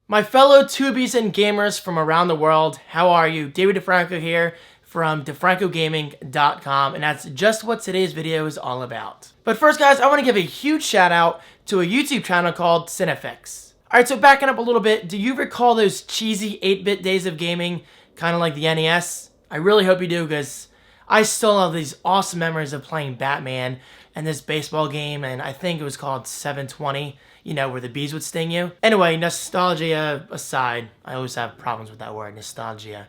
My fellow tubies and gamers from around the world, how are you? David DeFranco here from DeFrancoGaming.com, and that's just what today's video is all about. But first, guys, I want to give a huge shout out to a YouTube channel called Cinefix. Alright, so backing up a little bit, do you recall those cheesy 8-bit days of gaming, kind of like the NES? I really hope you do, because I still have these awesome memories of playing Batman and this baseball game, and I think it was called 720. You know, where the bees would sting you. Anyway, nostalgia aside, I always have problems with that word, nostalgia.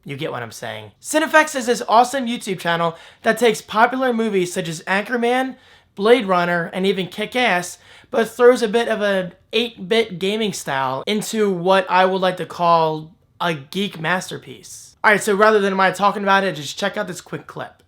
You get what I'm saying. Cinefix is this awesome YouTube channel that takes popular movies such as Anchorman, Blade Runner, and even Kick-Ass, but throws a bit of an 8-bit gaming style into what I would like to call a geek masterpiece. Alright, so rather than my talking about it, just check out this quick clip.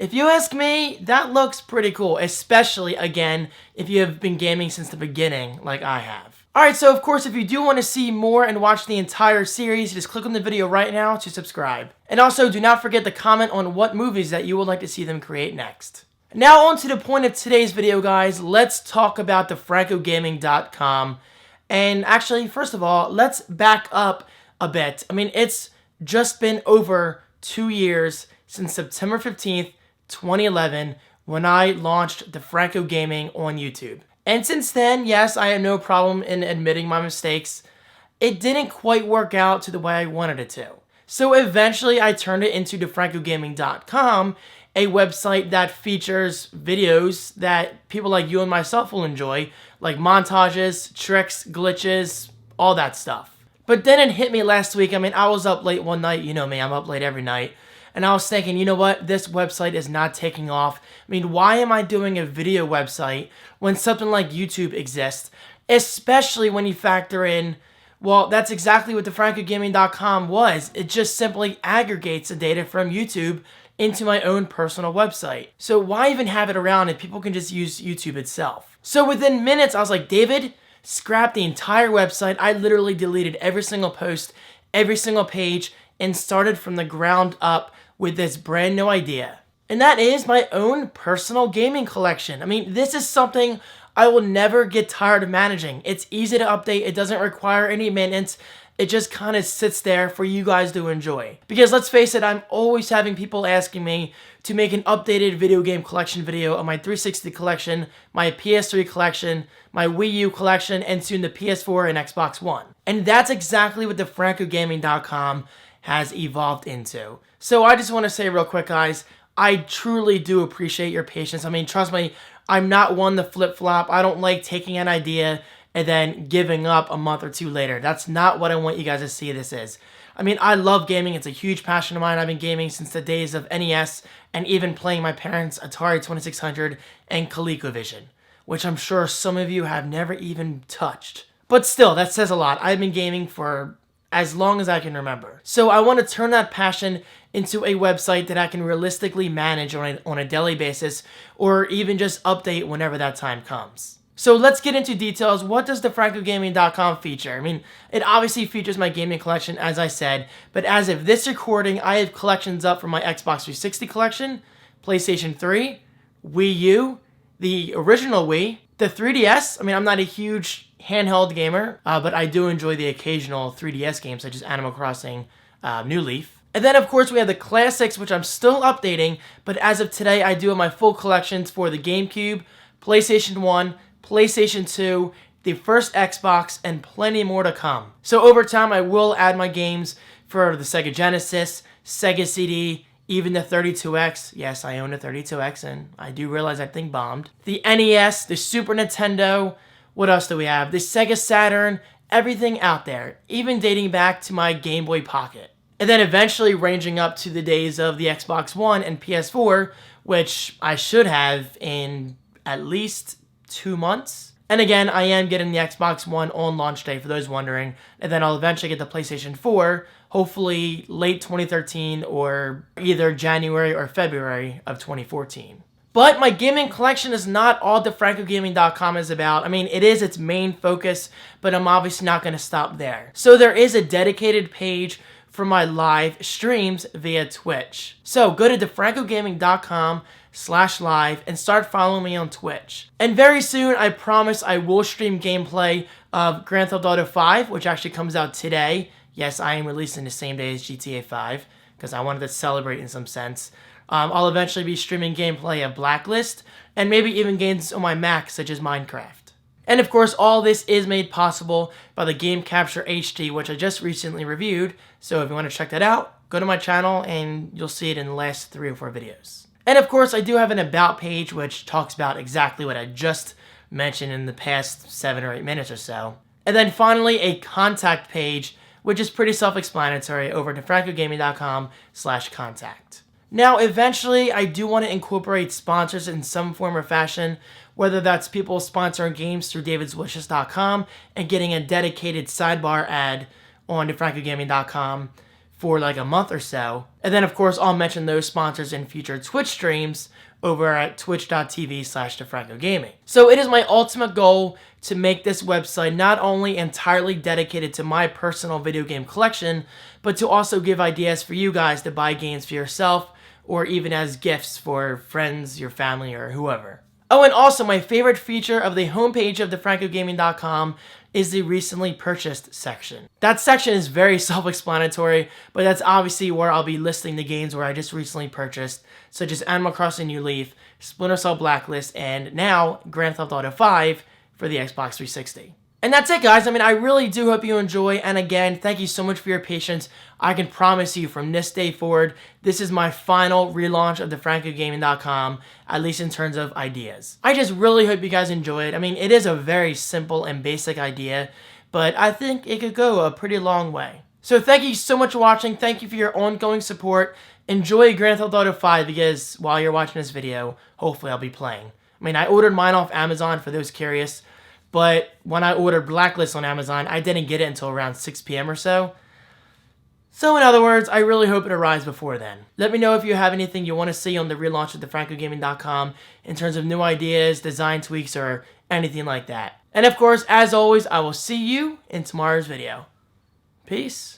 If you ask me, that looks pretty cool, especially, again, if you have been gaming since the beginning, like I have. Alright, so of course, if you do want to see more and watch the entire series, just click on the video right now to subscribe. And also, do not forget to comment on what movies that you would like to see them create next. Now, on to the point of today's video, guys. Let's talk about DeFrancoGaming.com. And actually, first of all, let's back up a bit. I mean, it's just been over 2 years since September 15th, 2011, when I launched DeFranco Gaming on YouTube. And since then, yes, I had no problem in admitting my mistakes. It didn't quite work out to the way I wanted it to. So eventually I turned it into DeFrancoGaming.com, a website that features videos that people like you and myself will enjoy, like montages, tricks, glitches, all that stuff. But then it hit me last week. I mean, I was up late one night. You know me, I'm up late every night. And I was thinking, you know what? This website is not taking off. I mean, why am I doing a video website when something like YouTube exists? Especially when you factor in, well, that's exactly what DeFrancoGaming.com was. It just simply aggregates the data from YouTube into my own personal website. So why even have it around if people can just use YouTube itself? So within minutes, I was like, David, scrap the entire website. I literally deleted every single post, every single page, and started from the ground up with this brand new idea. And that is my own personal gaming collection. I mean, this is something I will never get tired of managing. It's easy to update. It doesn't require any maintenance. It just kind of sits there for you guys to enjoy. Because let's face it, I'm always having people asking me to make an updated video game collection video of my 360 collection, my PS3 collection, my Wii U collection, and soon the PS4 and Xbox One. And that's exactly what DeFrancoGaming.com has evolved into. So I just want to say real quick, guys, I truly do appreciate your patience. I mean, trust me, I'm not one to flip-flop. I don't like taking an idea and then giving up a month or two later. That's not what I want you guys to see this is. I mean, I love gaming. It's a huge passion of mine. I've been gaming since the days of NES and even playing my parents' Atari 2600 and ColecoVision, which I'm sure some of you have never even touched. But still, that says a lot. I've been gaming for as long as I can remember. So I want to turn that passion into a website that I can realistically manage on a daily basis, or even just update whenever that time comes. So let's get into details. What does DeFrancoGaming.com feature? I mean, it obviously features my gaming collection, as I said, but as of this recording, I have collections up for my Xbox 360 collection, PlayStation 3, Wii U, the original Wii, the 3DS. I mean, I'm not a huge handheld gamer, but I do enjoy the occasional 3DS games such as Animal Crossing, New Leaf. And then, of course, we have the classics, which I'm still updating, but as of today, I do have my full collections for the GameCube, PlayStation 1, PlayStation 2, the first Xbox, and plenty more to come. So over time, I will add my games for the Sega Genesis, Sega CD, even the 32X. Yes, I own a 32X, and I do realize that thing bombed. The NES, the Super Nintendo. What else do we have? The Sega Saturn, everything out there, even dating back to my Game Boy Pocket. And then eventually ranging up to the days of the Xbox One and PS4, which I should have in at least 2 months. And again, I am getting the Xbox One on launch day, for those wondering. And then I'll eventually get the PlayStation 4, hopefully late 2013 or either January or February of 2014. But my gaming collection is not all DeFrancoGaming.com is about. I mean, it is its main focus, but I'm obviously not going to stop there. So there is a dedicated page for my live streams via Twitch. So go to DeFrancoGaming.com/live and start following me on Twitch. And very soon, I promise I will stream gameplay of Grand Theft Auto 5, which actually comes out today. Yes, I am releasing the same day as GTA 5 because I wanted to celebrate in some sense. I'll eventually be streaming gameplay of Blacklist and maybe even games on my Mac such as Minecraft. And of course, all this is made possible by the Game Capture HD, which I just recently reviewed. So if you want to check that out, go to my channel and you'll see it in the last 3 or 4 videos. And of course, I do have an About page which talks about exactly what I just mentioned in the past 7 or 8 minutes or so. And then finally, a contact page, which is pretty self-explanatory over at DeFrancoGaming.com/contact. Now, eventually, I do want to incorporate sponsors in some form or fashion, whether that's people sponsoring games through davidswishes.com and getting a dedicated sidebar ad on DeFrancoGaming.com for like a month or so. And then, of course, I'll mention those sponsors in future Twitch streams over at twitch.tv/DeFrancoGaming. So it is my ultimate goal to make this website not only entirely dedicated to my personal video game collection, but to also give ideas for you guys to buy games for yourself or even as gifts for friends, your family, or whoever. Oh, and also my favorite feature of the homepage of DeFrancoGaming.com is the recently purchased section. That section is very self-explanatory, but that's obviously where I'll be listing the games where I just recently purchased, such as Animal Crossing New Leaf, Splinter Cell Blacklist, and now Grand Theft Auto 5 for the Xbox 360. And that's it, guys. I mean, I really do hope you enjoy. And again, thank you so much for your patience. I can promise you from this day forward, this is my final relaunch of DeFrancoGaming.com, at least in terms of ideas. I just really hope you guys enjoy it. I mean, it is a very simple and basic idea, but I think it could go a pretty long way. So thank you so much for watching. Thank you for your ongoing support. Enjoy Grand Theft Auto 5 because while you're watching this video, hopefully I'll be playing. I mean, I ordered mine off Amazon for those curious. But when I ordered Blacklist on Amazon, I didn't get it until around 6 p.m. or so. So in other words, I really hope it arrives before then. Let me know if you have anything you want to see on the relaunch of DeFrancoGaming.com in terms of new ideas, design tweaks, or anything like that. And of course, as always, I will see you in tomorrow's video. Peace.